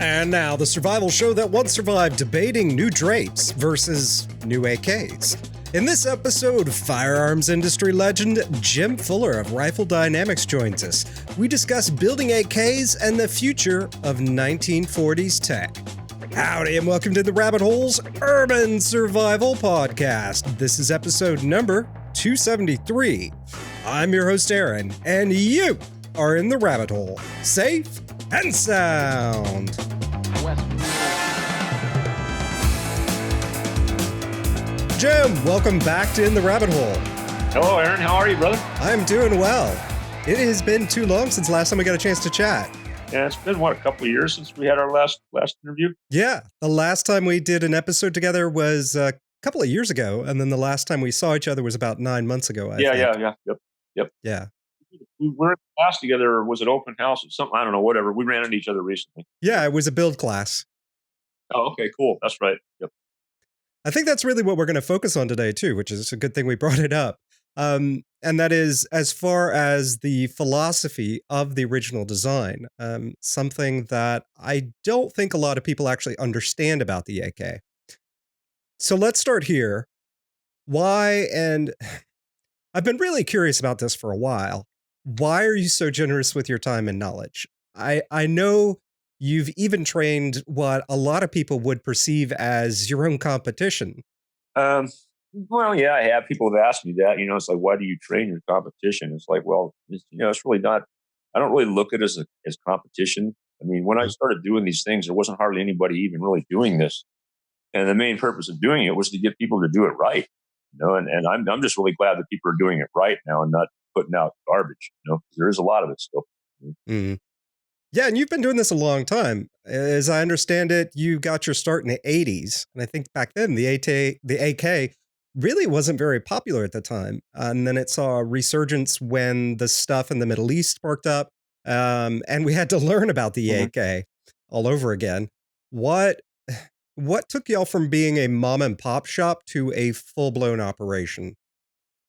And now, the survival show that once survived debating new drapes versus new AKs. In this episode, firearms industry legend Jim Fuller of Rifle Dynamics joins us. We discuss building AKs and the future of 1940s tech. Howdy and welcome to the Rabbit Hole's Urban Survival Podcast. This is episode number 273. I'm your host Aaron, and you are in the Rabbit Hole, safe and sound. Jim, welcome back to In the Rabbit Hole. Hello, Aaron. How are you, brother? I'm doing well. It has been too long since last time we got a chance to chat. Yeah, it's been, a couple of years since we had our last interview? Yeah, the last time we did an episode together was a couple of years ago, and then the last time we saw each other was about 9 months ago, I think. Yep. Yeah. We were in class together, or was it open house or something? I don't know, whatever. We ran into each other recently. Yeah, it was a build class. Oh, okay, cool. That's right. Yep. I think that's really what we're going to focus on today, too, which is a good thing we brought it up. And that is, as far as the philosophy of the original design, something that I don't think a lot of people actually understand about the AK. So let's start here. Why, and I've been really curious about this for a while. Why are you so generous with your time and knowledge? I know you've even trained what a lot of people would perceive as your own competition. Well, yeah, I have. People have asked me that. It's like, why do you train your competition? It's like, well, it's really not. I don't really look at it as competition. I mean, when I started doing these things, there wasn't hardly anybody even really doing this, and the main purpose of doing it was to get people to do it right. And I'm just really glad that people are doing it right now and not putting out garbage. There is a lot of it still. Mm. Yeah, and you've been doing this a long time. As I understand it, you got your start in the 80s. And I think back then, the AK really wasn't very popular at the time. And then it saw a resurgence when the stuff in the Middle East sparked up. And we had to learn about the AK all over again. What took y'all from being a mom and pop shop to a full-blown operation?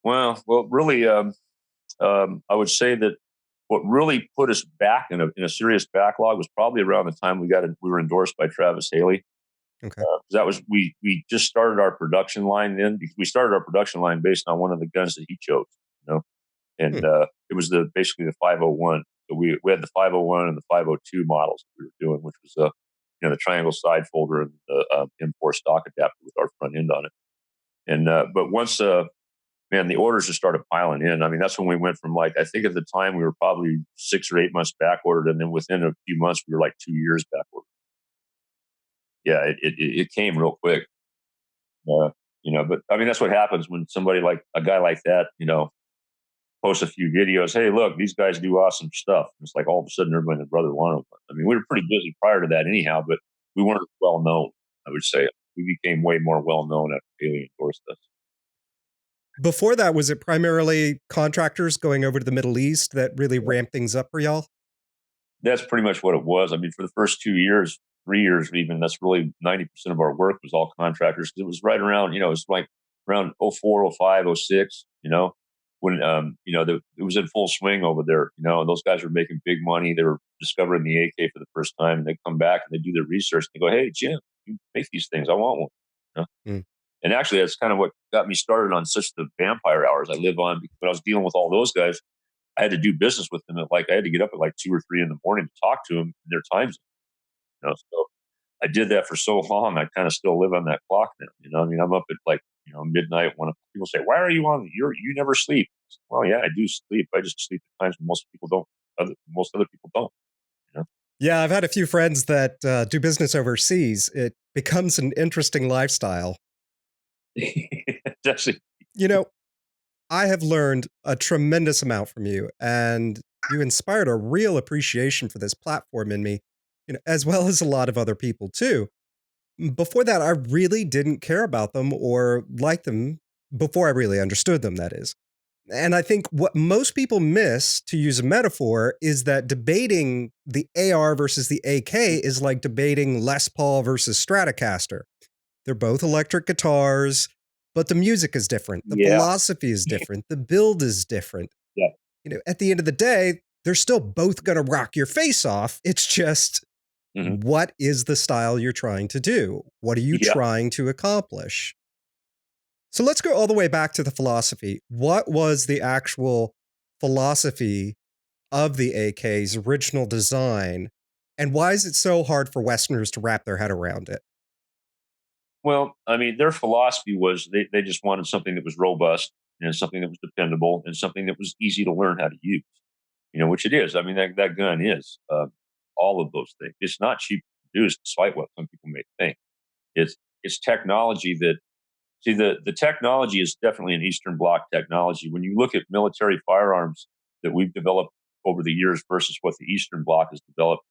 Well, really, I would say that what really put us back in a serious backlog was probably around the time we were endorsed by Travis Haley. Okay, that was we just started our production line then. We started our production line based on one of the guns that he chose, and it was basically the 501. So we had the 501 and the 502 models that we were doing, which was the triangle side folder and the M4 stock adapter with our front end on it. And but once the orders just started piling in. I mean, that's when we went from I think at the time we were probably 6 or 8 months back ordered, and then within a few months we were like 2 years back ordered. Yeah, it came real quick. But I mean, that's what happens when somebody like a guy like that, posts a few videos. Hey, look, these guys do awesome stuff. It's like all of a sudden everybody and their brother wanted them. I mean, we were pretty busy prior to that anyhow, but we weren't well known, I would say. We became way more well known after Haley endorsed us. Before that, was it primarily contractors going over to the Middle East that really ramped things up for y'all? That's pretty much what it was. I mean, for the first 2 years, 3 years even, that's really 90% of our work was all contractors. It was right around, it was like around 04, 05, 06, when, it was in full swing over there, and those guys were making big money. They were discovering the AK for the first time, and they come back and they do their research. And they go, hey, Jim, you make these things. I want one. And actually, that's kind of what got me started on such the vampire hours I live on. Because when I was dealing with all those guys, I had to do business with them. I had to get up at 2 or 3 in the morning to talk to them in their time zone. So I did that for so long. I kind of still live on that clock now. I mean, I'm up at midnight when people say, "Why are you on? You never sleep." I say, well, yeah, I do sleep. I just sleep at times when most people don't. Most other people don't. Yeah, I've had a few friends that do business overseas. It becomes an interesting lifestyle. Actually, I have learned a tremendous amount from you, and you inspired a real appreciation for this platform in me, as well as a lot of other people too. Before that, I really didn't care about them or like them before I really understood them, that is. And I think what most people miss, to use a metaphor, is that debating the AR versus the AK is like debating Les Paul versus Stratocaster. They're both electric guitars, but the music is different. The philosophy is different. The build is different. Yeah. At the end of the day, they're still both going to rock your face off. It's just Hmm. What is the style you're trying to do? What are you Yeah. trying to accomplish? So let's go all the way back to the philosophy. What was the actual philosophy of the AK's original design? And why is it so hard for Westerners to wrap their head around it? Well, I mean, their philosophy was they just wanted something that was robust and something that was dependable and something that was easy to learn how to use. Which it is. I mean, that gun is all of those things. It's not cheap to produce, despite what some people may think. It's it's technology that see the technology is definitely an Eastern Bloc technology. When you look at military firearms that we've developed over the years versus what the Eastern Bloc has developed,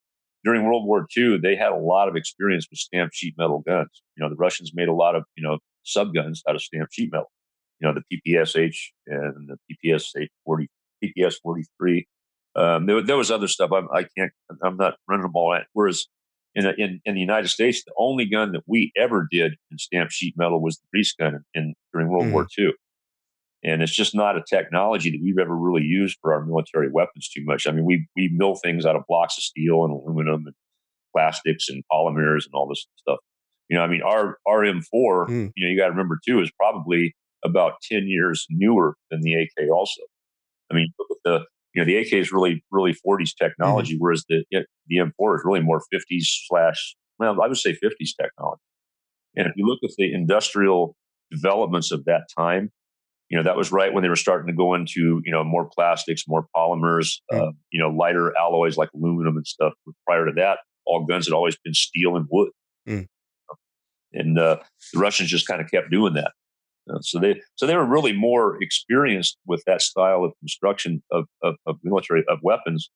during World War II, they had a lot of experience with stamped sheet metal guns. The Russians made a lot of sub guns out of stamped sheet metal. The PPSH and the PPSH 40, PPS 43. There was other stuff. I'm not running them all out. Whereas in the United States, the only gun that we ever did in stamped sheet metal was the grease gun during World War Mhm, II. And it's just not a technology that we've ever really used for our military weapons too much. I mean, we mill things out of blocks of steel and aluminum and plastics and polymers and all this stuff. I mean, our M4, mm, you got to remember too, is probably about 10 years newer than the AK also. I mean, look at the AK is really 40s mhm, technology, whereas the M4 is really more 50s slash, well, I would say 50s technology. And if you look at the industrial developments of that time, that was right when they were starting to go into, more plastics, more polymers, mm, lighter alloys like aluminum and stuff. But prior to that, all guns had always been steel and wood. mm. And the Russians just kind of kept doing that. So they were really more experienced with that style of construction of military of weapons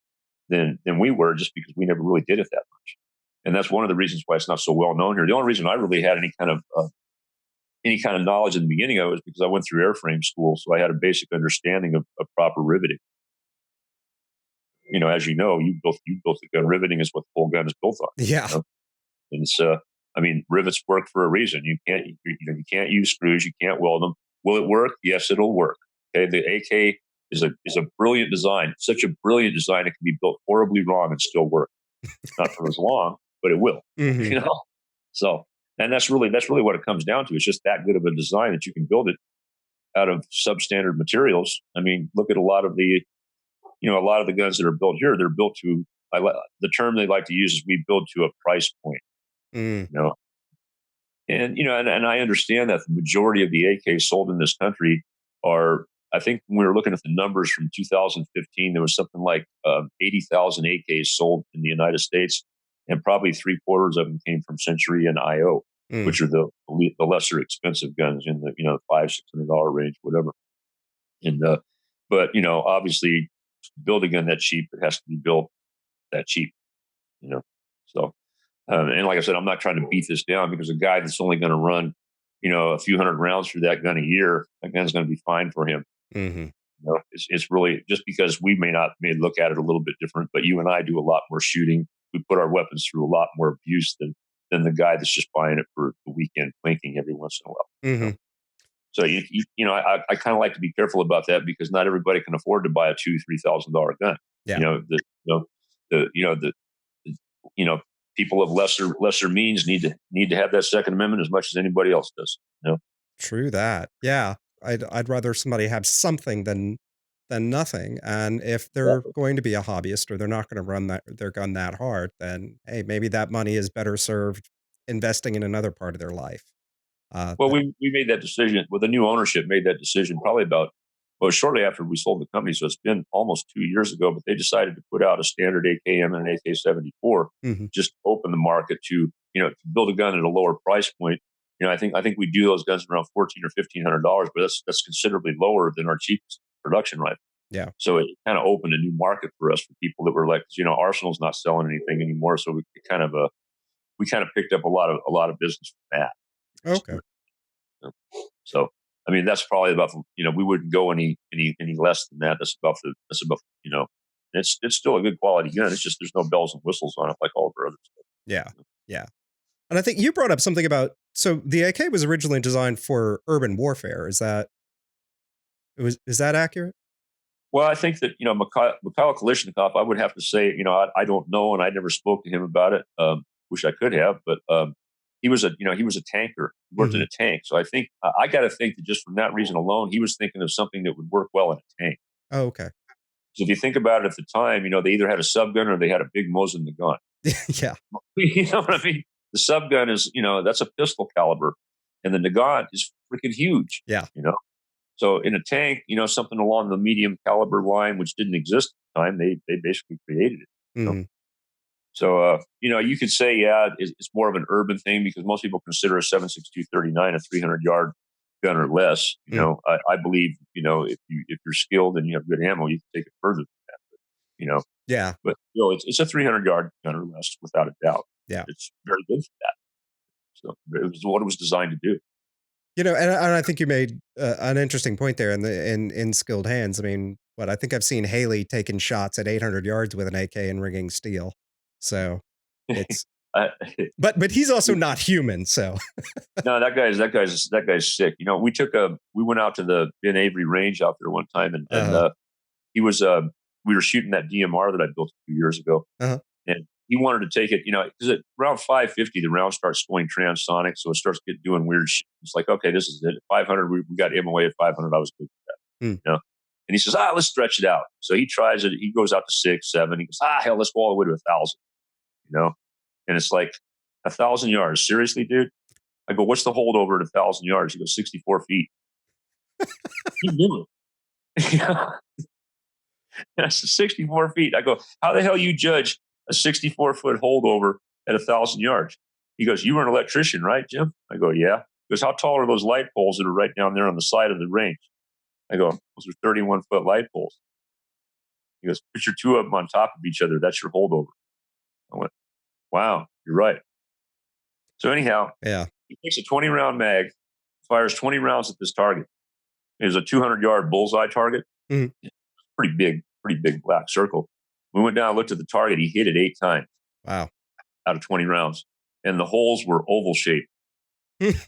than we were, just because we never really did it that much. And that's one of the reasons why it's not so well known here. The only reason I really had any kind of knowledge in the beginning of it was because I went through airframe school, so I had a basic understanding of proper riveting. As you built the gun. Riveting is what the whole gun is built on. Yeah. And it's I mean, rivets work for a reason. You can't use screws, you can't weld them. Will it work? Yes, it'll work. Okay, the AK is a brilliant design. Such a brilliant design, it can be built horribly wrong and still work. Not for as long, but it will. Mhm. You know. So, and that's really what it comes down to. It's just that good of a design that you can build it out of substandard materials. I mean, look at a lot of the guns that are built here. They're built to the term they like to use is we build to a price point. Mm, You know, and I understand that the majority of the AKs sold in this country are. I think when we were looking at the numbers from 2015, there was something like 80,000 AKs sold in the United States, and probably three-quarters of them came from Century and IO, mm. which are the lesser expensive guns in the $500-$600 range, whatever. And but obviously, to build a gun that cheap, it has to be built that cheap. You know, so and like I said, I'm not trying to beat this down, because a guy that's only going to run, a few hundred rounds through that gun a year, that gun's going to be fine for him. Mhm. It's really just because we may look at it a little bit different, but you and I do a lot more shooting. We put our weapons through a lot more abuse than the guy that's just buying it for the weekend plinking every once in a while. You know? Mhm. So I kind of like to be careful about that, because not everybody can afford to buy a $2,000-$3,000 gun. Yeah. You know the you know the you know the you know people of lesser means need to have that Second Amendment as much as anybody else does. True that. Yeah. I'd rather somebody have something than nothing. And if they're Exactly. going to be a hobbyist or they're not going to run their gun that hard, then hey, maybe that money is better served investing in another part of their life. Well, That we made that decision. Well, the new ownership made that decision probably shortly after we sold the company. So it's been almost 2 years ago. But they decided to put out a standard AKM and an AK-74, Mhm. just to open the market to build a gun at a lower price point. I think we do those guns around $1,400 or $1,500, but that's considerably lower than our cheapest production rifle. Yeah. So it kind of opened a new market for us, for people that were like, Arsenal's not selling anything anymore. So we kind of picked up a lot of business from that Okay. customer. You So, I mean, that's probably about, we wouldn't go any less than that. That's about, it's still a good quality gun. It's just there's no bells and whistles on it like all of our other Yeah. stuff. Yeah. And I think you brought up something about so the AK was originally designed for urban warfare. Is that accurate? Well, I think that Mikhail Kalashnikov. I would have to say, I don't know, and I never spoke to him about it. Wish I could have, but he was a tanker. He worked in Hmm. a tank, so I think I got to think that just from that reason alone, he was thinking of something that would work well in a tank. Oh, okay. So if you think about it, at the time, they either had a subgun or they had a big Mosin gun. Yeah. You know what I mean? The subgun is, that's a pistol caliber, and the Nagant is freaking huge. Yeah. So in a tank, something along the medium caliber line, which didn't exist at the time, they basically created it. You know? Hmm. So you could say, yeah, it's more of an urban thing because most people consider a 7.62 a 300-yard gun or less. I believe, if you're skilled and you have good ammo, you can take it further than that. Yeah. But it's a 300-yard gun or less without a doubt. Yeah. It's very good for that. So it was what it was designed to do. And I think you made an interesting point there in skilled hands. I mean, I think I've seen Haley taking shots at 800 yards with an AK and ringing steel. So it's, I, but he's also not human. So No, that guy's sick. We went out to the Ben Avery range out there one time, and uh-huh. he was we were shooting that DMR that I built a few years ago, Uh-huh. and he wanted to take it. Because at around 550, the round starts going transonic, so it starts doing weird shit. It's like, okay, this is it. At 500, we got MOA at 500. I was good with that, Hmm. And he says, let's stretch it out. So he tries it. He goes out to 6, 7. He goes, hell, let's go all the way to 1,000. And it's like 1,000 yards. Seriously, dude. I go, what's the holdover at 1,000 yards? He goes, 64 feet. He knew it. That's 64 feet. I go, how the hell you judge a 64-foot holdover at 1,000 yards? He goes, you were an electrician, right, Jim? I go, yeah. He goes, how tall are those light poles that are right down there on the side of the range? I go, those are 31-foot light poles. He goes, put your two of them on top of each other. That's your holdover. I went, wow, you're right. So anyhow, Yeah. he takes a 20-round mag, fires 20 rounds at this target. It was a 200-yard bullseye target. Mhm. Pretty big black circle. We went down, looked at the target. He hit it 8 times. Wow. Out of 20 rounds. And the holes were oval shaped because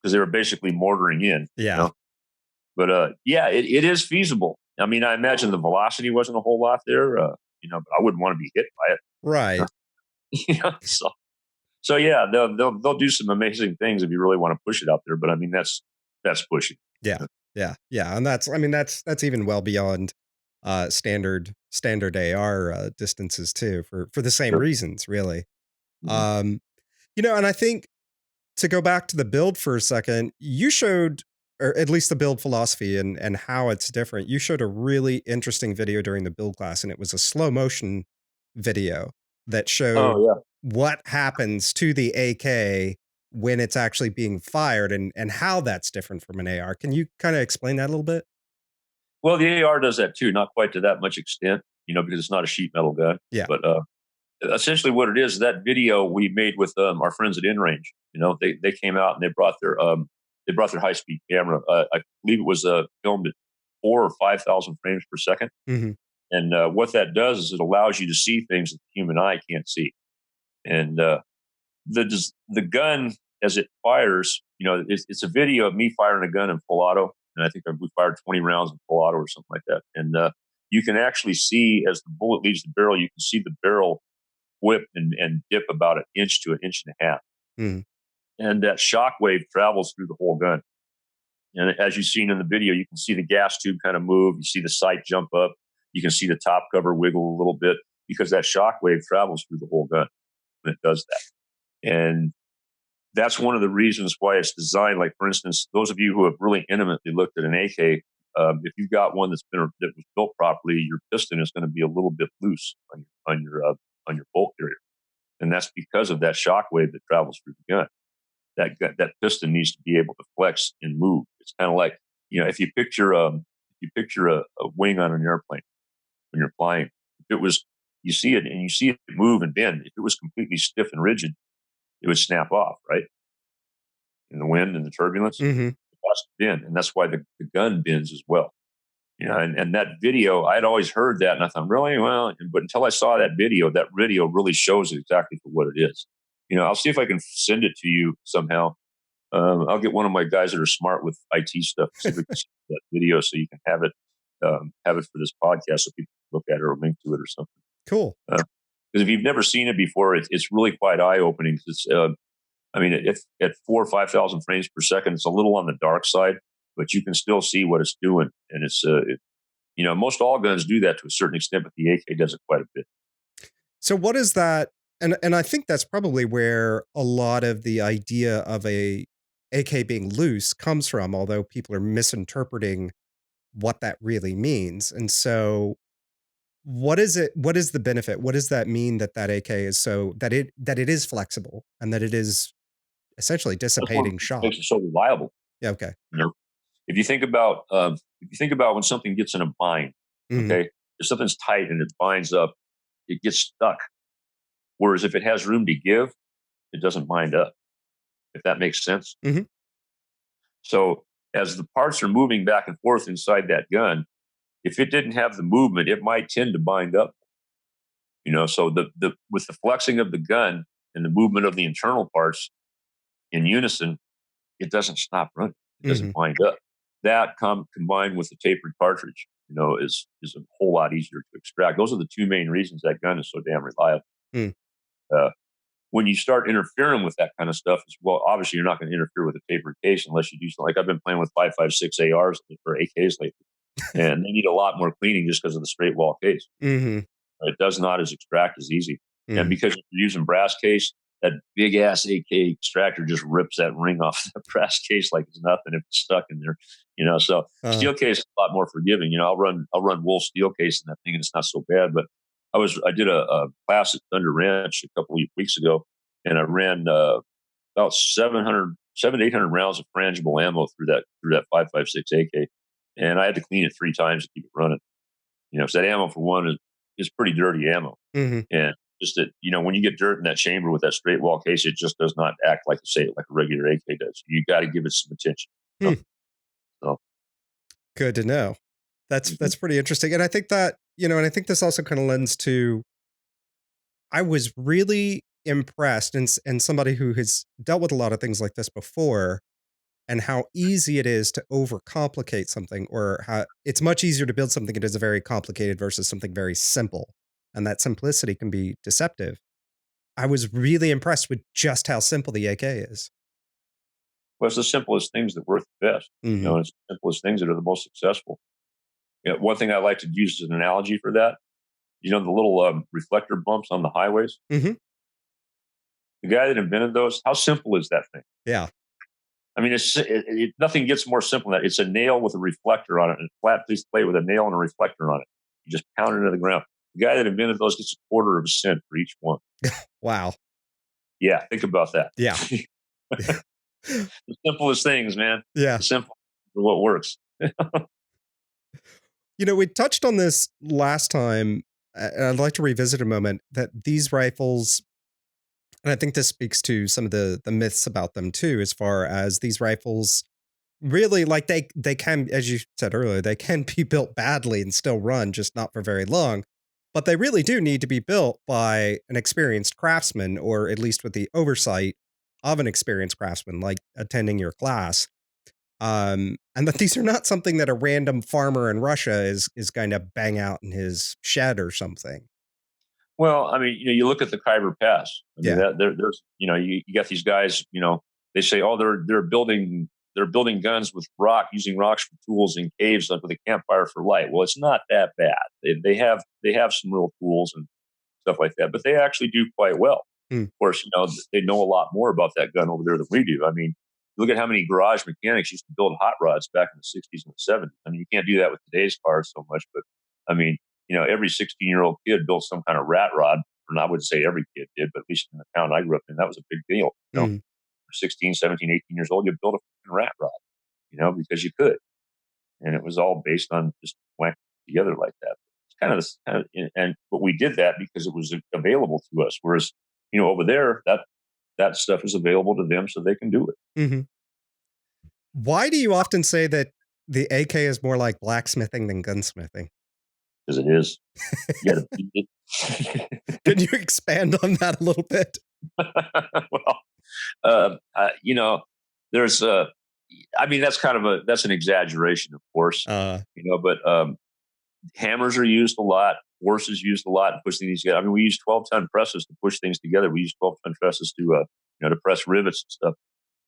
they were basically mortaring in. Yeah. But it is feasible. I mean, I imagine the velocity wasn't a whole lot there, but I wouldn't want to be hit by it. Right. So yeah, they'll do some amazing things if you really want to push it out there. But I mean, that's pushing. Yeah. Yeah. Yeah. And that's even well beyond standard AR distances too for the same Sure. reasons, really. Mhm. And I think to go back to the build for a second, you showed, or at least the build philosophy and how it's different. You showed a really interesting video during the build class, and it was a slow motion video that showed Oh yeah. what happens to the AK when it's actually being fired and how that's different from an AR. Can you kind of explain that a little bit? Well, the AR does that too, not quite to that much extent, because it's not a sheet metal gun. Yeah. But essentially, what it is that video we made with our friends at InRange. They came out and they brought their high speed camera. I believe it was filmed at 4,000 or 5,000 frames per second. Mhm. And what that does is it allows you to see things that the human eye can't see. And the gun as it fires, it's a video of me firing a gun in full auto, and I think we fired 20 rounds in full auto or something like that. And you can actually see as the bullet leaves the barrel, you can see the barrel whip and dip about an inch to an inch and a half, Mhm. and that shock wave travels through the whole gun. And as you've seen in the video, you can see the gas tube kind of move. You see the sight jump up. You can see the top cover wiggle a little bit because that shock wave travels through the whole gun when it does that. And that's one of the reasons why it's designed. Like, for instance, those of you who have really intimately looked at an AK, if you've got one that was built properly, your piston is going to be a little bit loose on your bolt carrier, and that's because of that shock wave that travels through the gun. That piston needs to be able to flex and move. It's kind of like, if you picture a wing on an airplane when you're flying. If it was, you see it and you see it move and bend. If it was completely stiff and rigid, it would snap off, right? In the wind and the turbulence, Mhm. it has to bend, and that's why the gun bends as well. And that video, I'd always heard that, and I thought, really? Well, but until I saw that video really shows it exactly for what it is. I'll see if I can send it to you somehow. I'll get one of my guys that are smart with IT stuff, see if we can send that video so you can have it. have it for this podcast so people can look at it or link to it or something. Cool. Because if you've never seen it before, it's really quite eye opening. It's I mean, at 4 or 5,000 frames per second, it's a little on the dark side, but you can still see what it's doing, and it's most all guns do that to a certain extent, but the AK does it quite a bit. So what is that? And I think that's probably where a lot of the idea of a AK being loose comes from, although people are misinterpreting what that really means. And so what is it? What is the benefit? What does that mean that that AK is so that it is flexible and that it is essentially That's what dissipating shock? makes it so reliable. Yeah. Okay. You know, if you think about when something gets in a bind, Hmm. okay, if something's tight and it binds up, it gets stuck. Whereas if it has room to give, it doesn't bind up. If that makes sense. Hmm. So as the parts are moving back and forth inside that gun, if it didn't have the movement, it might tend to bind up. So the with the flexing of the gun and the movement of the internal parts in unison, it doesn't stop running. It Hmm. doesn't bind up. That combined with the tapered cartridge, is a whole lot easier to extract. Those are the two main reasons that gun is so damn reliable. Mm. Uh, when you start interfering with that kind of stuff, well, obviously you're not going to interfere with a tapered case unless you do something. Like I've been playing with 5.56 ARs or AKs lately, and they need a lot more cleaning just because of the straight wall case. Hmm. It does not extract as easy. And Hmm. because you're using brass case, that big ass AK extractor just rips that ring off the brass case like it's nothing if it's stuck in there. So Uh, steel case is a lot more forgiving. I'll run wool steel case in that thing and it's not so bad. But I did a class at Thunder Ranch a couple of weeks ago, and I ran about 800 rounds of frangible ammo through that 5.56 AK, and I had to clean it 3 times to keep it running. So that ammo for one is pretty dirty ammo. hmm. And just that, when you get dirt in that chamber with that straight wall case, it just does not act like a regular AK does. You got to give it some attention. Hmm. So, Good to know. mhm. That's pretty interesting. And I think that, and I think this also kind of lends to I was really impressed and somebody who has dealt with a lot of things like this before and how easy it is to overcomplicate something or how it's much easier to build something that is very complicated versus something very simple. And that simplicity can be deceptive. I was really impressed with just how simple the AK is. Well, it's the simplest things that work the best. Mhm. It's the simplest things that are the most successful. One thing I like to use as an analogy for that, the little reflector bumps on the highways. Mhm. The guy that invented those, how simple is that thing? Yeah. I mean, nothing gets more simple than that. It's a nail with a reflector on it, and a flat piece of plate with a nail and a reflector on it. You just pound it into the ground. The guy that invented those gets a quarter of a cent for each one. Wow. Yeah, think about that. Yeah. The simplest things, man. Yeah. The simple is what works. We touched on this last time, and I'd like to revisit a moment that these rifles, and I think this speaks to some of the myths about them too, as far as these rifles really like they can, as you said earlier, they can be built badly and still run, just not for very long. But they really do need to be built by an experienced craftsman, or at least with the oversight of an experienced craftsman, like attending your class. And that these are not something that a random farmer in Russia is going to bang out in his shed or something. Well, I mean, you look at the Khyber Pass. I mean, Yeah. there's, you got these guys. They say, oh, they're building guns with using rocks for tools in caves with a campfire for light. Well, it's not that bad. They have some real tools and stuff like that, but they actually do quite well. Hmm. Of course, they know a lot more about that gun over there than we do. I mean, look at how many garage mechanics used to build hot rods back in the 60s and the 70s. I mean, you can't do that with today's cars so much, but I mean, every 16-year-old kid built some kind of rat rod. And I wouldn't say every kid did, but at least in the town I grew up in, that was a big deal. Hmm. 16, 17, 18 years old, you built a fucking rat rod, because you could. And it was all based on just whack together like that. It's but we did that because it was available to us. Whereas, over there, that stuff is available to them so they can do it. Hmm. Why do you often say that the AK is more like blacksmithing than gunsmithing? Because it is. You got to beat it. Can you expand on that a little bit? Well, there's I mean, that's an exaggeration, of course, Uh, but Hammers are used a lot. Force is used a lot in pushing these together. I mean, we use 12-ton presses to push things together. We use 12-ton presses to, to press rivets and stuff.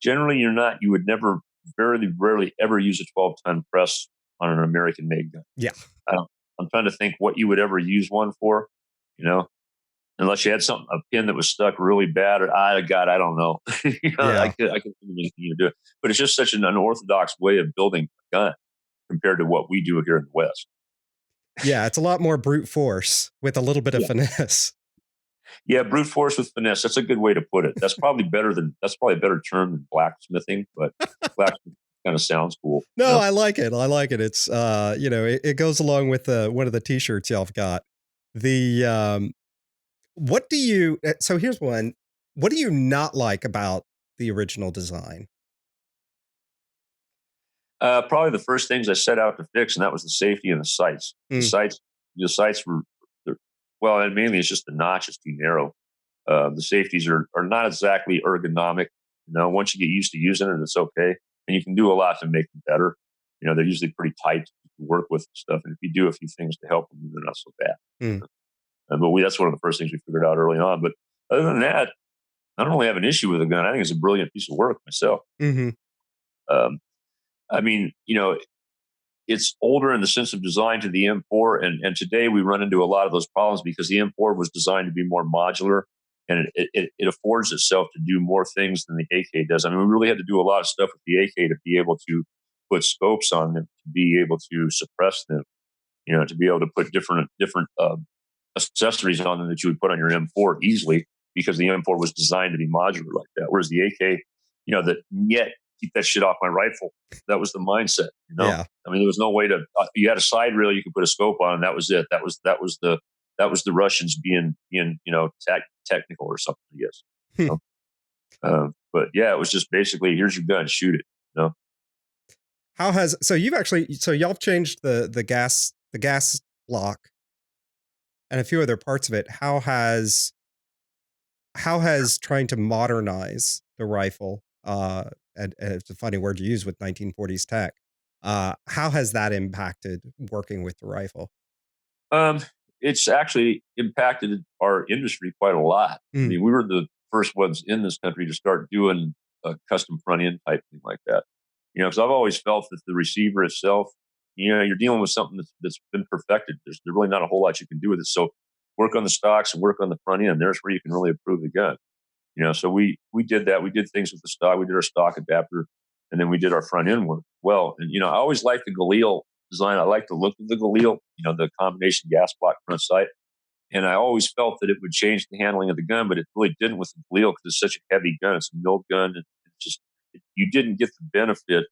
Generally, you would never, very rarely ever use a 12-ton press on an American-made gun. Yeah. I'm trying to think what you would ever use one for, unless you had something, a pin that was stuck really bad, or God, I don't know. I Yeah. could think of anything to do it, but it's just such an unorthodox way of building a gun compared to what we do here in the West. Yeah. It's a lot more brute force with a little bit of Yeah, finesse. yeah, brute force with finesse. That's a good way to put it. That's probably a better term than blacksmithing, but blacksmithing kind of sounds cool. No, I like it. I like it. It's it goes along with one of the t-shirts y'all have got. The what do you so here's one. What do you not like about the original design? Probably the first things I set out to fix, and that was the safety and the sights. Mm, The sights were, well, and mainly it's just the notch is too narrow. The safeties are not exactly ergonomic. Once you get used to using it, it's okay, and you can do a lot to make them better. They're usually pretty tight to work with and stuff, and if you do a few things to help them, they're not so bad. mm, But that's one of the first things we figured out early on. But other than that, I don't really have an issue with the gun. I think it's a brilliant piece of work myself. mm-hmm. Um, I mean, it's older in the sense of design to the M4, and today we run into a lot of those problems because the M4 was designed to be more modular, and it affords itself to do more things than the AK does. I mean, we really had to do a lot of stuff with the AK to be able to put scopes on them, to be able to suppress them, to be able to put different accessories on them that you would put on your M4 easily, because the M4 was designed to be modular like that. Whereas the AK, that yet keep that shit off my rifle. That was the mindset. Yeah. I mean, there was no way to. You had a side rail you could put a scope on, and that was it. That was the Russians being technical or something. I guess. Hmm. But yeah, it was just basically, here's your gun, shoot it. How has y'all changed the gas block and a few other parts of it. How has trying to modernize the rifle, and it's a funny word to use with 1940s tech, how has that impacted working with the rifle? Um, it's actually impacted our industry quite a lot. I Mm, mean, we were the first ones in this country to start doing a custom front end type thing like that. Because I've always felt that the receiver itself, you're dealing with something that's been perfected. There's really not a whole lot you can do with it. So work on the stocks and work on the front end. There's where you can really improve the gun. So we did that. We did things with the stock. We did our stock adapter, and then we did our front end work. Well, and I always liked the Galil design. I like the look of the Galil. The combination gas block front sight. And I always felt that it would change the handling of the gun, but it really didn't with the Galil because it's such a heavy gun. It's a milled gun. And you didn't get the benefit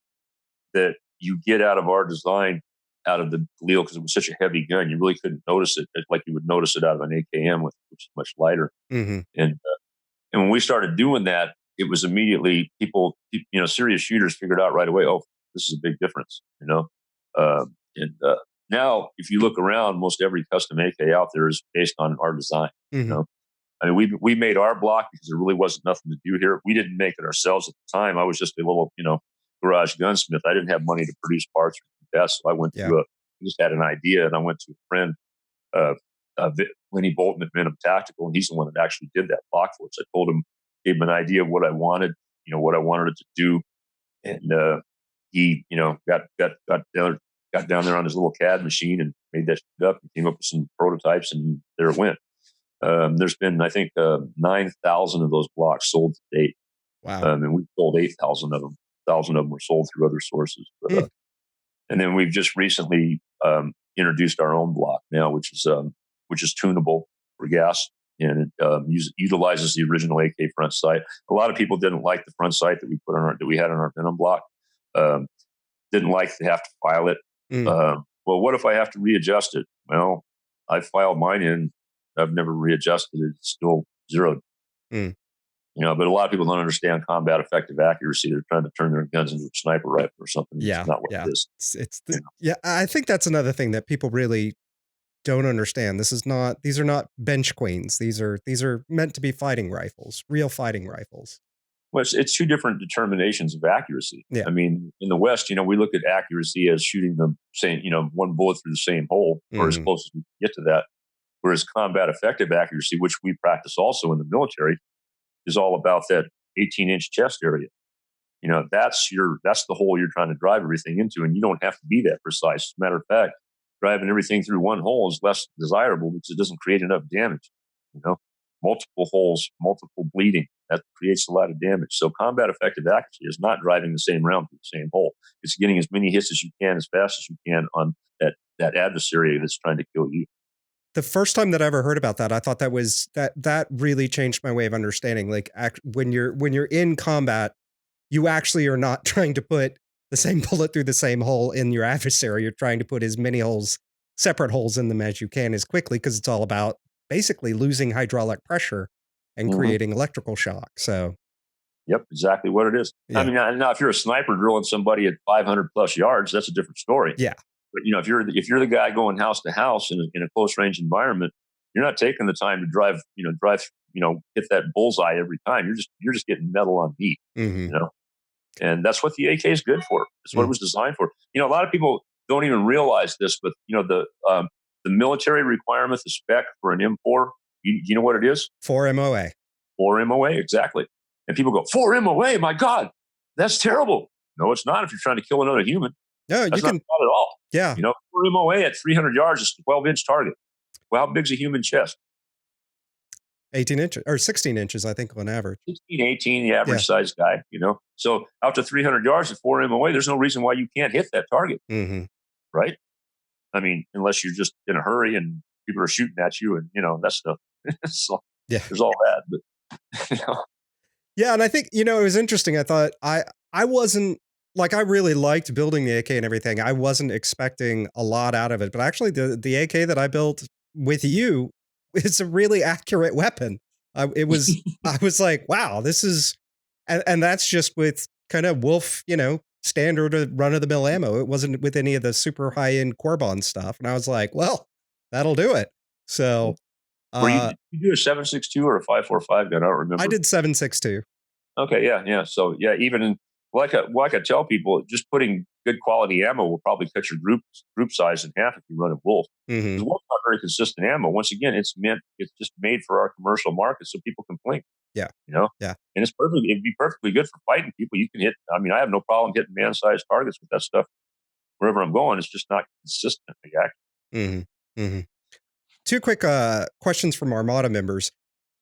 that you get out of our design out of the Galil because it was such a heavy gun. You really couldn't notice it like you would notice it out of an AKM, which is much lighter. mhm. And when we started doing that, it was immediately serious shooters figured out right away, oh, this is a big difference, And now, if you look around, most every custom AK out there is based on our design. You Mhm. know, I mean, we made our block because there really wasn't nothing to do here. We didn't make it ourselves at the time. I was just a little, garage gunsmith. I didn't have money to produce parts or that, so Yeah. I just had an idea, and I went to a friend, uh, Lenny Bolton at Venom Tactical, and he's the one that actually did that block for us. I told him, gave him an idea of what I wanted, what I wanted it to do, and he, got down there on his little CAD machine and made that shit up and came up with some prototypes, and there it went. There's been, I think, 9,000 of those blocks sold to date, Wow. and we sold 8,000 of them. 1,000 of them were sold through other sources, but Mm. and then we've just recently introduced our own block now, which is tunable for gas, and it utilizes the original AK front sight. A lot of people didn't like the front sight that we had on our Venom block. Um, didn't like to have to file it. Mm. Well, what if I have to readjust it? Well, I filed mine in. I've never readjusted it. It's still zeroed. Mm. But a lot of people don't understand combat effective accuracy. They're trying to turn their guns into a sniper rifle or something. It's Yeah. not what Yeah. it is. Yeah. I think that's another thing that people really don't understand. These are not bench queens. These are meant to be fighting rifles, real fighting rifles. Well, it's two different determinations of accuracy. Yeah. I mean, in the West, we look at accuracy as shooting the same, one bullet through the same hole, or as Hmm. close as we can get to that. Whereas combat effective accuracy, which we practice also in the military, is all about that 18-inch chest area. That's the hole you're trying to drive everything into, and you don't have to be that precise. As a matter of fact, driving everything through one hole is less desirable because it doesn't create enough damage. You know, multiple holes, multiple bleeding, that creates a lot of damage. So combat effective accuracy is not driving the same round through the same hole. It's getting as many hits as you can, as fast as you can on that adversary that's trying to kill you. The first time that I ever heard about that, I thought that really changed my way of understanding. Like when you're in combat, you actually are not trying to put the same bullet through the same hole in your adversary. You're trying to put as many separate holes in them as you can as quickly, because it's all about basically losing hydraulic pressure and Hmm. creating electrical shock. So Yep, exactly what it is. I yeah, mean, now if you're a sniper drilling somebody at 500 plus yards, that's a different story. yeah. But if you're the guy going house to house in a close range environment, you're not taking the time to hit that bullseye every time. You're just getting metal on meat, Hmm. you know. And that's what the AK is good for. It's what it was designed for. A lot of people don't even realize this, but the military requirement, the spec for an M4, you know what it is? 4 MOA. 4 MOA, exactly. And people go, 4 MOA, my God, that's terrible. No, it's not if you're trying to kill another human. No, you That's not can. bad at all. Yeah, 4 MOA at 300 yards is a 12-inch target. Well, how big's a human chest? 18 inches or 16 inches, I think, on average. 16, 18, the Yeah. average size guy. So out to 300 yards at 4 MOA, there's no reason why you can't hit that target, Hmm. right? I mean, unless you're just in a hurry and people are shooting at you and, that stuff. So Yeah. there's all that. But, Yeah, and I think, it was interesting. I thought I wasn't like, I really liked building the AK and everything. I wasn't expecting a lot out of it, but actually the AK that I built with you, it's a really accurate weapon. I was like, wow, this is, and that's just with kind of Wolf, standard run of the mill ammo. It wasn't with any of the super high end Corbon stuff. And I was like, well, that'll do it. So, were you, uh, did you do a 7.62 or a 5.45 gun? I don't I remember. did 7.62. Okay, yeah, yeah. So yeah, even like I tell people, just putting good quality ammo will probably cut your group size in half if you run a Wolf. Hmm. Because Wolf's not very consistent ammo. Once again, it's just made for our commercial market, so people can blink. Yeah. You know, Yeah. and it'd be perfectly good for fighting people. You can hit. I mean, I have no problem hitting man-sized targets with that stuff wherever I'm going. It's just not consistent. Hmm. Hmm. Two quick questions from Armada members.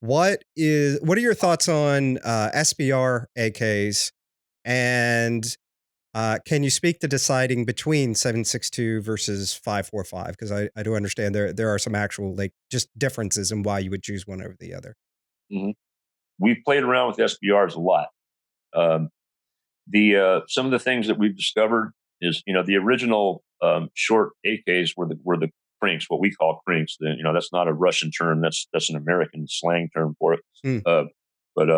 What are your thoughts on SBR AKs, and can you speak to deciding between 7.62 versus 5.45? Because I do understand there are some actual like just differences in why you would choose one over the other. Hmm. We've played around with SBRs a lot. Um, the Some of the things that we've discovered is the original short AKs were the crinks, what we call crinks. That's not a Russian term. That's an American slang term for it. Mm, Uh, but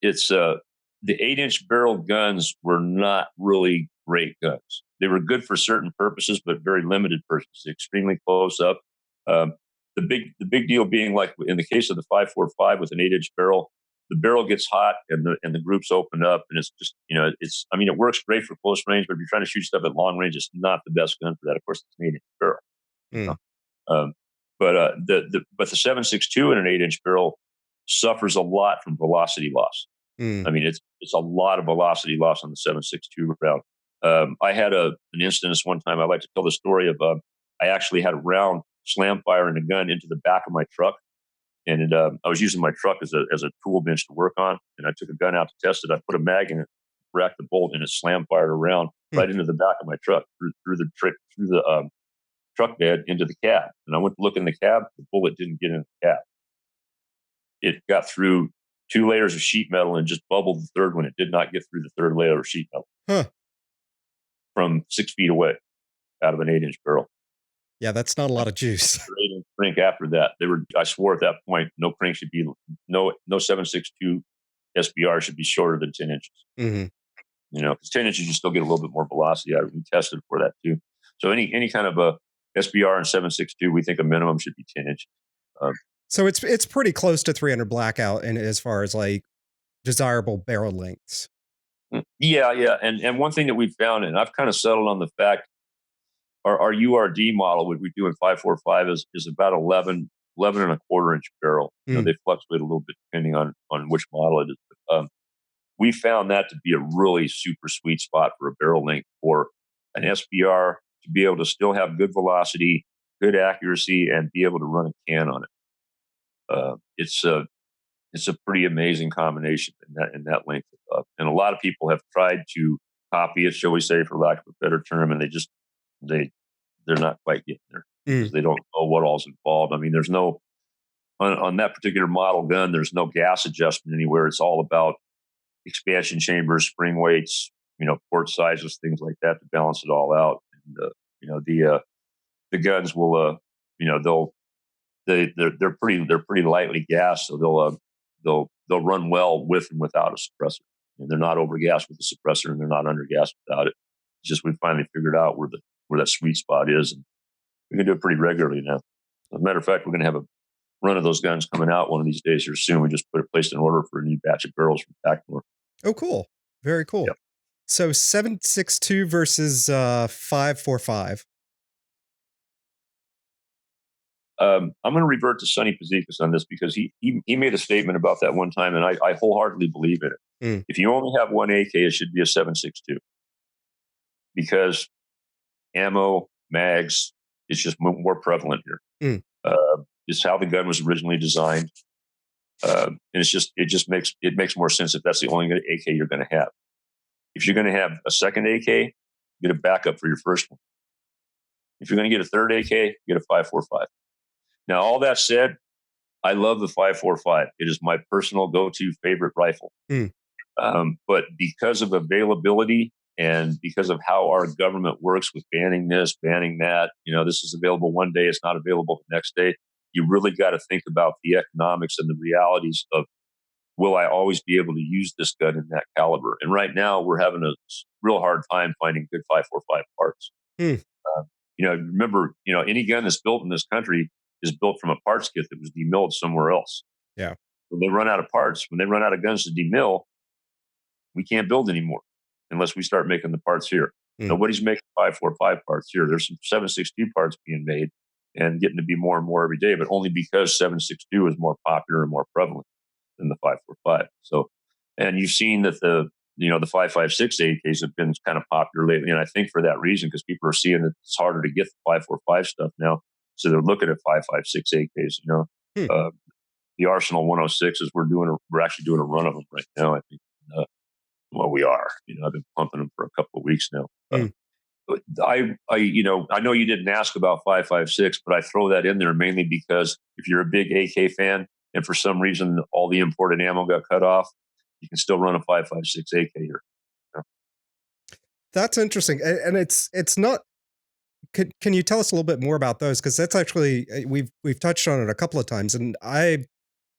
it's the 8-inch barrel guns were not really great guns. They were good for certain purposes, but very limited purposes. Extremely close up. Um, the big deal being, like in the case of the 5.45 with an 8-inch barrel, the barrel gets hot and the groups open up, and it's just it works great for close range, but if you're trying to shoot stuff at long range, it's not the best gun for that. Of course, it's an 8-inch barrel. You know? mm, Um, but the 7.62 in an 8-inch barrel suffers a lot from velocity loss. mm, I mean, it's a lot of velocity loss on the 7.62 round. I had an instance one time. I like to tell the story of I actually had a round slam fire in a gun into the back of my truck, and I was using my truck as a tool bench to work on. And I took a gun out to test it. I put a mag in it, racked the bolt, and it slam fired around mm. right into the back of my truck through the truck bed into the cab. And I went to look in the cab. The bullet didn't get in the cab. It got through 2 layers of sheet metal and just bubbled the third one. It did not get through the third layer of sheet metal Huh. from 6 feet away out of an 8-inch barrel. Yeah, that's not a lot of juice. Crank after that. I swore at that point, no crank should be, no 7.62 SBR should be shorter than 10 inches. Hmm. Because 10 inches, you still get a little bit more velocity out of it. We tested for that too. So any kind of a SBR and 7.62, we think a minimum should be 10 inches. So it's pretty close to 300 blackout, and as far as like desirable barrel lengths. Yeah, yeah, and one thing that we found, and I've kind of settled on the fact, our URD model, what we do in 545 is about 11 and a quarter inch barrel. Mm. They fluctuate a little bit depending on which model it is. But, we found that to be a really super sweet spot for a barrel length for an SBR to be able to still have good velocity, good accuracy, and be able to run a can on it. Uh, it's a it's a pretty amazing combination in that length. And a lot of people have tried to copy it, shall we say, for lack of a better term, and they they're not quite getting there Mm. because they don't know what all's involved. I mean, there's no on that particular model gun, there's no gas adjustment anywhere. It's all about expansion chambers, spring weights, port sizes, things like that to balance it all out. And the guns will, they'll they're pretty lightly gassed, so they'll run well with and without a suppressor. And they're not overgassed with the suppressor, and they're not undergassed without it. It's just we finally figured out where that sweet spot is, and we can do it pretty regularly now. As a matter of fact, we're going to have a run of those guns coming out one of these days here soon. We just placed an order for a new batch of barrels from Packmore. Oh, cool. Very cool. Yeah. So 7.62 versus 5.45. I'm going to revert to Sonny Pazikas on this because he made a statement about that one time, and I wholeheartedly believe in it. Mm. If you only have one AK, it should be a 7.62 because ammo, mags, it's just more prevalent here. Mm. It's how the gun was originally designed, and it just makes more sense if that's the only AK you're going to have. If you're going to have a second AK, get a backup for your first one. If you're going to get a third AK, get a 5.45. Now, all that said, I love the 5.45. It is my personal go-to favorite rifle. Mm. But because of availability and because of how our government works with banning this, banning that, this is available one day, it's not available the next day. You really got to think about the economics and the realities of, will I always be able to use this gun in that caliber? And right now, we're having a real hard time finding good 5.45 parts. Mm. Remember, any gun that's built in this country is built from a parts kit that was demilled somewhere else. Yeah. When they run out of parts, when they run out of guns to demill, we can't build anymore unless we start making the parts here. Mm. Nobody's making 5.45 parts here. There's some 7.62 parts being made and getting to be more and more every day, but only because 7.62 is more popular and more prevalent than the 5.45. So, and you've seen that the 5.56 AKs have been kind of popular lately, and I think for that reason, because people are seeing that it's harder to get the 5.45 stuff now, so they're looking at 5.56 AKs. Hmm. The Arsenal 106s, we're actually doing a run of them right now. I think. We are. I've been pumping them for a couple of weeks now. Mm. I know you didn't ask about 5.56, but I throw that in there mainly because if you're a big AK fan and for some reason all the imported ammo got cut off, you can still run a 5.56 AK here. That's interesting. And it's not. Can you tell us a little bit more about those? Because that's actually we've touched on it a couple of times, and I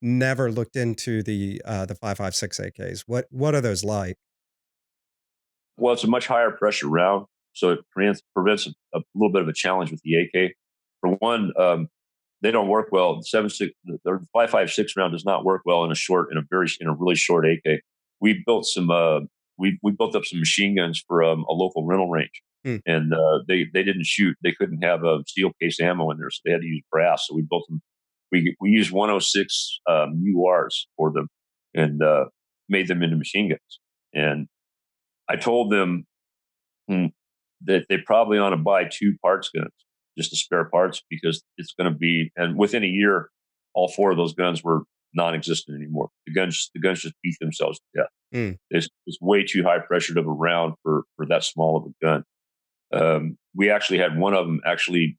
never looked into the 5.56 AKs. What are those like? Well, it's a much higher pressure round, so it prevents a little bit of a challenge with the AK. For one, they don't work well. The 5.56 round does not work well in a really short AK. We built we built up some machine guns for a local rental range, Mm. and they didn't shoot. They couldn't have a steel case ammo in there, so they had to use brass. So we built them. We used 106 URs for them and made them into machine guns. And I told them that they probably ought to buy two parts guns, just to spare parts, because it's going to be. And within a year, all four of those guns were non-existent anymore. The guns just beat themselves to death. Mm. It's way too high pressured of a round for that small of a gun. We actually had one of them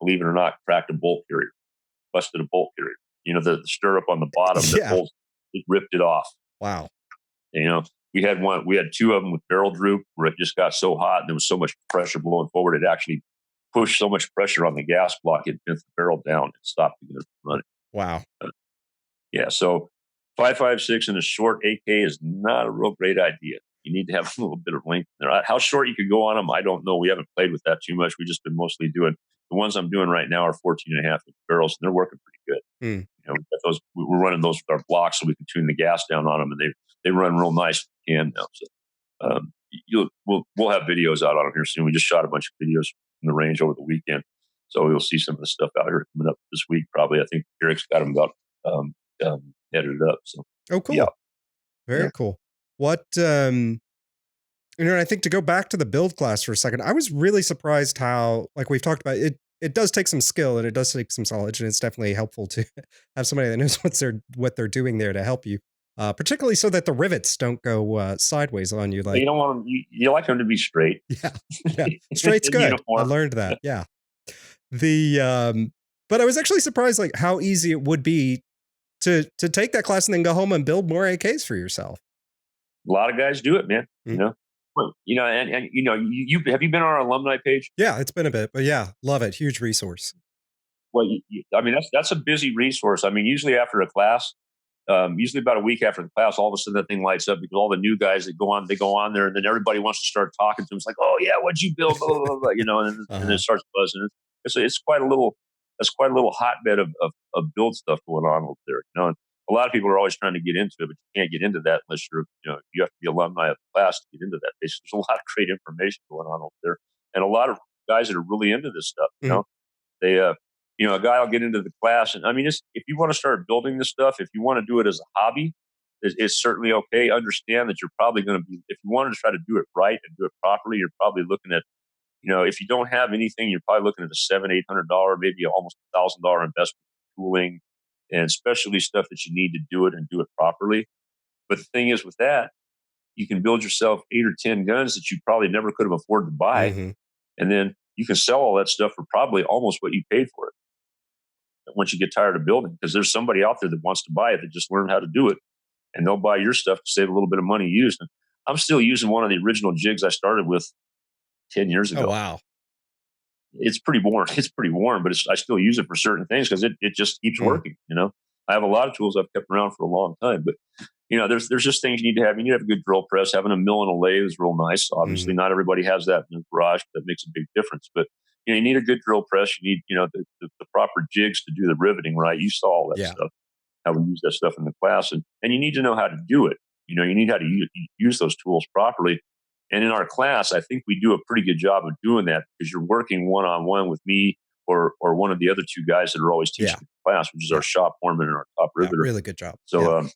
believe it or not, cracked a bolt carrier, busted a bolt carrier. The stirrup on the bottom that Yeah. holds it, ripped it off. Wow. We had two of them with barrel droop where it just got so hot and there was so much pressure blowing forward. It actually pushed so much pressure on the gas block, it bent the barrel down and stopped the gun from running. Wow. Yeah. So 5.56 in a short AK is not a real great idea. You need to have a little bit of length there. How short you could go on them, I don't know. We haven't played with that too much. We've just been mostly doing the ones I'm doing right now are 14.5 inch barrels, and they're working pretty good. Mm. We're running those with our blocks so we can tune the gas down on them, and they run real nice with can now. So we'll have videos out on them here soon. We just shot a bunch of videos from the range over the weekend, so you'll see some of the stuff out here coming up this week. Probably, I think Eric's got them about edited up. So Oh, yeah, cool. yeah. Very cool. What, I think to go back to the build class for a second, I was really surprised how, like we've talked about, it does take some skill and it does take some knowledge, and it's definitely helpful to have somebody that knows what they're doing there to help you. Particularly so that the rivets don't go sideways on you. Like, You don't want them. You like them to be straight. yeah, yeah, straight's In good. I uniform. learned that. Yeah. But I was actually surprised, like how easy it would be to take that class and then go home and build more AKs for yourself. A lot of guys do it, man. Mm. Well, and you have you been on our alumni page? Yeah, it's been a bit, but yeah, love it. Huge resource. Well, I mean, that's a busy resource. I mean, usually after a class, usually about a week after the class, all of a sudden that thing lights up because all the new guys that go on there, and then everybody wants to start talking to them. It's like, oh yeah, what'd you build? Blah, blah, blah, blah, and it starts buzzing. It's quite a little hotbed of build stuff going on over there. And a lot of people are always trying to get into it, but you can't get into that unless you have to be alumni of the class to get into that. There's a lot of great information going on over there, and a lot of guys that are really into this stuff. They a guy will get into the class, and I mean, if you want to start building this stuff, if you want to do it as a hobby, it's certainly okay. Understand that you're probably going to be, if you wanted to try to do it right and do it properly, you're probably looking at, if you don't have anything, you're probably looking at a $700-800, maybe almost $1,000 investment for tooling and specialty stuff that you need to do it and do it properly. But the thing is, with that, you can build yourself 8 or 10 guns that you probably never could have afforded to buy, and then you can sell all that stuff for probably almost what you paid for it once you get tired of building, because there's somebody out there that wants to buy it that just learned how to do it, and they'll buy your stuff to save a little bit of money used. And I'm still using one of the original jigs I started with 10 years ago. Oh, wow. It's pretty worn. It's pretty worn, but I still use it for certain things because it just keeps working. I have a lot of tools I've kept around for a long time, but there's just things you need to have. You need to have a good drill press. Having a mill and a lathe is real nice. Obviously, not everybody has that in their garage. That makes a big difference. But you need a good drill press. You need the proper jigs to do the riveting right. You saw all that stuff. How we use that stuff in the class, and you need to know how to do it. You need how to use those tools properly. And in our class, I think we do a pretty good job of doing that because you're working one-on-one with me or one of the other two guys that are always teaching the class, which is our shop foreman and our top riveter. Really good job. So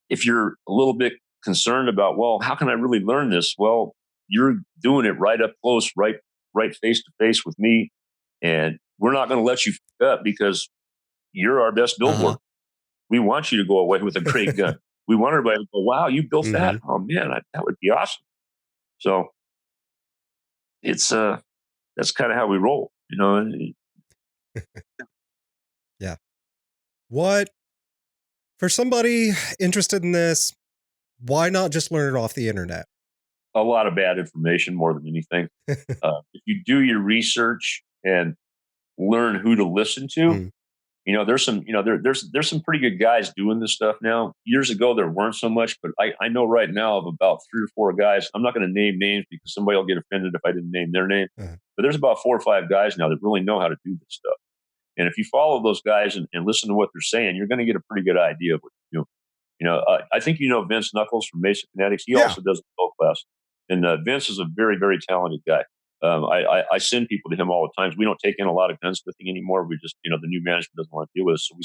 if you're a little bit concerned about, well, how can I really learn this? Well, you're doing it right up close, right face to face with me. And we're not going to let you f up because you're our best billboard. We want you to go away with a great gun. We want everybody to go, wow, you built that? Oh man, that would be awesome. So it's that's kind of how we roll, Yeah. What, for somebody interested in this, why not just learn it off the internet? A lot of bad information more than anything. If you do your research and learn who to listen to, there's some, there's some pretty good guys doing this stuff now. Years ago, there weren't so much, but I know right now of about 3 or 4 guys. I'm not going to name names because somebody will get offended if I didn't name their name. But there's about 4 or 5 guys now that really know how to do this stuff. And if you follow those guys and listen to what they're saying, you're going to get a pretty good idea of what to do. I think Vince Knuckles from Mesa Kinetics. He also does a build class. And Vince is a very, very talented guy. I send people to him all the time. We don't take in a lot of gunsmithing anymore. We just, the new management doesn't want to deal with us. So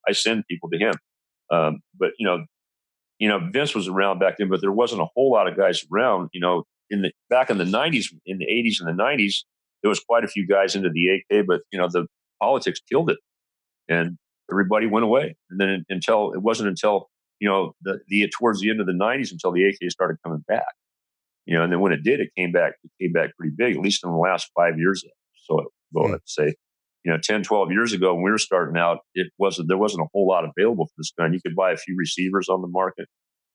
I send people to him. But Vince was around back then, but there wasn't a whole lot of guys around. Back in the 90s, in the 80s and the 90s, there was quite a few guys into the AK, but the politics killed it, and everybody went away. And then it wasn't until towards the end of the 90s until the AK started coming back. And then when it did, it came back pretty big, at least in the last 5 years. So I'd say, 10, 12 years ago when we were starting out, there wasn't a whole lot available for this gun. You could buy a few receivers on the market,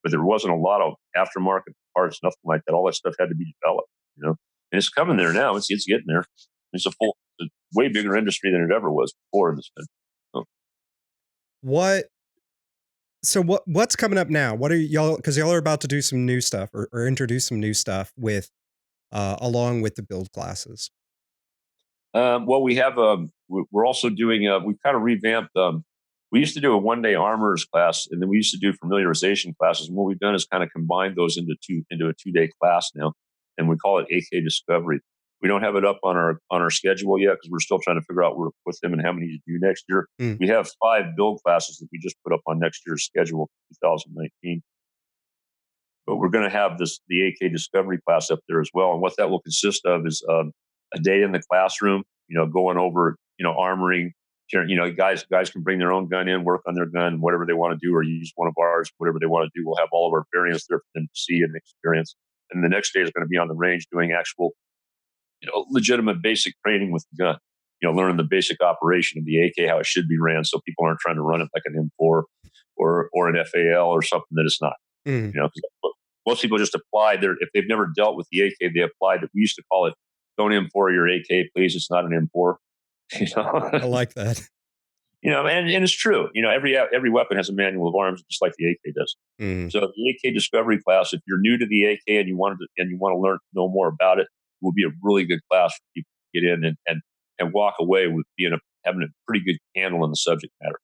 but there wasn't a lot of aftermarket parts, nothing like that. All that stuff had to be developed, and it's coming there now. It's getting there. It's a way bigger industry than it ever was before in this gun. What's coming up now? What are y'all, because y'all are about to do some new stuff or introduce some new stuff with, along with the build classes. Well, we have, we're also doing, we've kind of revamped, We used to do a 1-day armorers class, and then we used to do familiarization classes. And what we've done is kind of combine those into a 2-day class now, and we call it AK Discovery. We don't have it up on our schedule yet because we're still trying to figure out where to put them and how many to do next year. Mm. We have 5 build classes that we just put up on next year's schedule, 2019. But we're going to have the AK Discovery class up there as well. And what that will consist of is a day in the classroom, going over, armoring. Guys can bring their own gun in, work on their gun, whatever they want to do, or use one of ours, whatever they want to do. We'll have all of our variants there for them to see and experience. And the next day is going to be on the range doing actual, legitimate basic training with the gun. Learning the basic operation of the AK, how it should be ran, so people aren't trying to run it like an M4 or an FAL or something that it's not. Mm. Most people just apply if they've never dealt with the AK, they apply that. We used to call it, don't M4 your AK, please. It's not an M4. I like that. And it's true. Every weapon has a manual of arms, just like the AK does. Mm. So the AK Discovery class, if you're new to the AK and you want to know more about it, will be a really good class for people to get in and walk away with having a pretty good handle on the subject matter,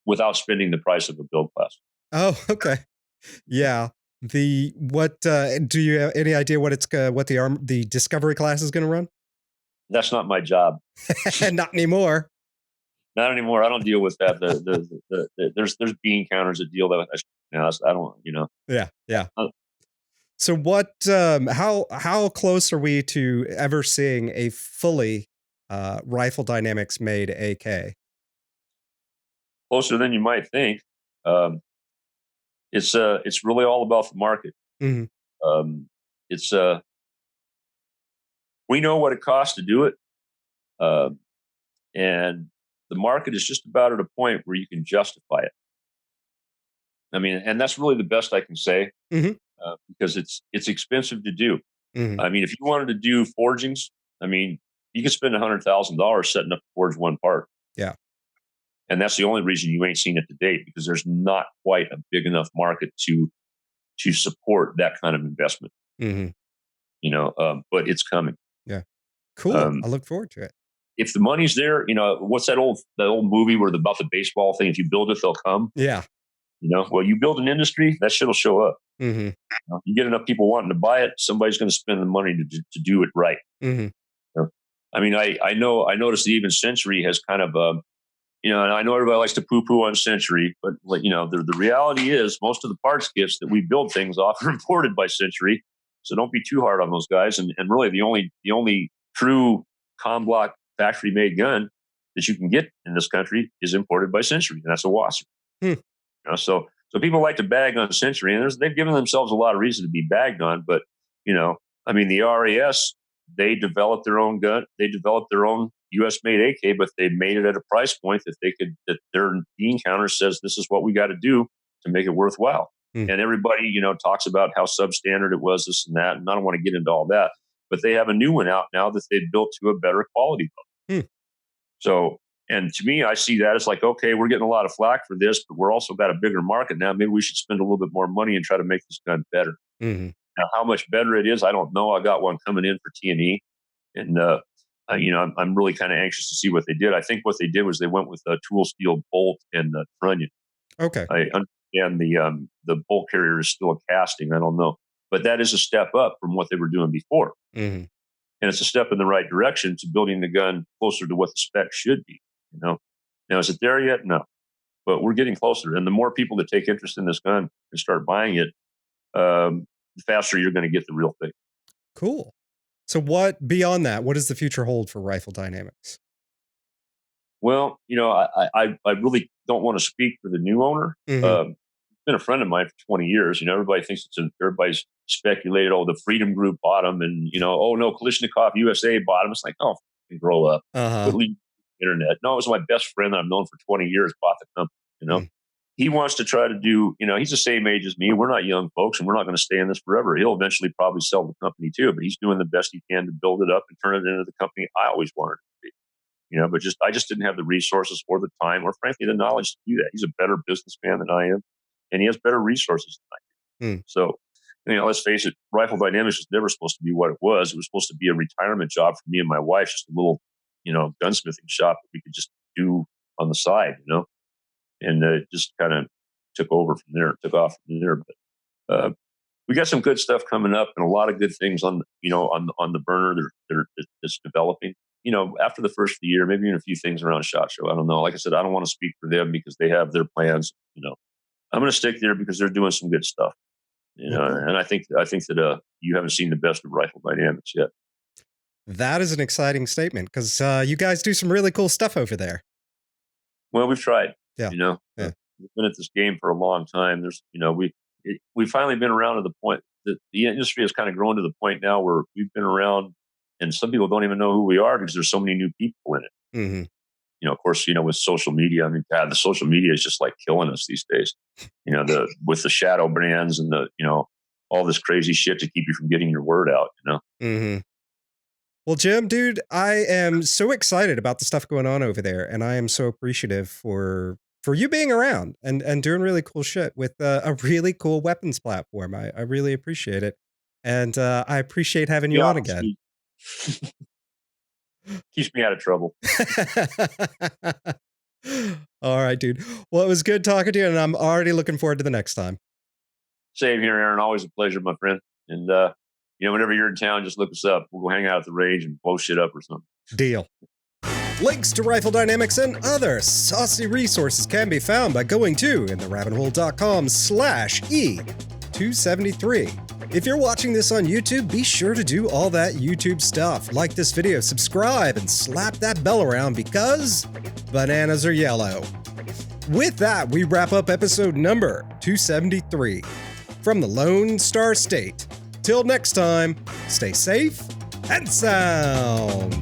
without spending the price of a build class. Oh, okay. Yeah. Do you have any idea what the Discovery class is going to run? That's not my job. Not anymore. Not anymore. I don't deal with that. There's bean counters that deal that. I don't. Yeah. Yeah. So how close are we to ever seeing a fully Rifle Dynamics made AK? Closer than you might think. It's really all about the market. Mm-hmm. It's we know what it costs to do it, and the market is just about at a point where you can justify it. I mean, and that's really the best I can say, Mm-hmm. Because it's expensive to do. Mm-hmm. I mean, if you wanted to do forgings, I mean, you could spend $100,000 setting up to forge one part. Yeah. And that's the only reason you ain't seen it to date, because there's not quite a big enough market to support that kind of investment. Mm-hmm. But it's coming. Yeah. Cool. I look forward to it. If the money's there, what's that old movie about the baseball thing? If you build it, they'll come. Yeah. Well, you build an industry, that shit will show up. Mm-hmm. You get enough people wanting to buy it, somebody's going to spend the money to do it right. Mm-hmm. I mean, I noticed that even Century has kind of, and I know everybody likes to poo-poo on Century, but the reality is most of the parts kits that we build things off are imported by Century. So don't be too hard on those guys. And really, the only true com block factory-made gun that you can get in this country is imported by Century, and that's a Wasser. Hmm. So people like to bag on Century, and they've given themselves a lot of reason to be bagged on. But I mean, the RAS, they developed their own gun, they developed their own U.S. made AK, but they made it at a price point that their bean counter says this is what we got to do to make it worthwhile. Hmm. And everybody talks about how substandard it was, this and that, and I don't want to get into all that. But they have a new one out now that they've built to a better quality level. So, and to me, I see that as like, okay, we're getting a lot of flack for this, but we're also got a bigger market now. Maybe we should spend a little bit more money and try to make this gun better. Mm-hmm. Now, how much better it is, I don't know. I got one coming in for T&E, and I'm really kind of anxious to see what they did. I think what they did was they went with a tool steel bolt and the trunnion. Okay. I understand the bolt carrier is still a casting. I don't know, but that is a step up from what they were doing before. Mm-hmm. And it's a step in the right direction to building the gun closer to what the spec should be. Now, is it there yet? No, but we're getting closer. And the more people that take interest in this gun and start buying it, the faster you're going to get the real thing. Cool. So what beyond that, what does the future hold for Rifle Dynamics? Well, I really don't want to speak for the new owner. Mm-hmm. He's been a friend of mine for 20 years. Everybody thinks everybody's speculated, oh, the Freedom Group bought him, and oh no, Kalishnikov USA bought him. It's like, oh, grow up. Uh-huh. Internet. No, it was my best friend that I've known for 20 years bought the company. Mm. He wants to try to do, he's the same age as me. We're not young folks, and we're not going to stay in this forever. He'll eventually probably sell the company too, but he's doing the best he can to build it up and turn it into the company I always wanted it to be. But I just didn't have the resources or the time or frankly the knowledge to do that. He's a better businessman than I am, and he has better resources than I do. So, let's face it, Rifle Dynamics was never supposed to be what it was. It was supposed to be a retirement job for me and my wife, just a little, gunsmithing shop that we could just do on the side, and it just kind of took off from there. But we got some good stuff coming up, and a lot of good things on the burner that's developing. After the first of the year, maybe even a few things around SHOT Show. I don't know. Like I said, I don't want to speak for them because they have their plans. I'm going to stick there because they're doing some good stuff. And I think that you haven't seen the best of Rifle Dynamics yet. That is an exciting statement because you guys do some really cool stuff over there. Well, we've tried. Yeah. We've been at this game for a long time. We've finally been around to the point that the industry has kind of grown to the point now where we've been around, and some people don't even know who we are because there's so many new people in it. Mm-hmm. Of course, with social media, I mean, God, the social media is just like killing us these days. With the shadow brands and all this crazy shit to keep you from getting your word out. Mm-hmm. Well, Jim, dude, I am so excited about the stuff going on over there, and I am so appreciative for you being around and doing really cool shit with a really cool weapons platform. I really appreciate it, and I appreciate having you on again. Keeps me out of trouble. All right, dude. Well, it was good talking to you, and I'm already looking forward to the next time. Same here, Aaron. Always a pleasure, my friend. And, whenever you're in town, just look us up. We'll go hang out at the range and blow shit up or something. Deal. Links to Rifle Dynamics and other saucy resources can be found by going to intherabbithole.com/E273. If you're watching this on YouTube, be sure to do all that YouTube stuff. Like this video, subscribe, and slap that bell around because bananas are yellow. With that, we wrap up episode number 273 from the Lone Star State. Till next time, stay safe and sound.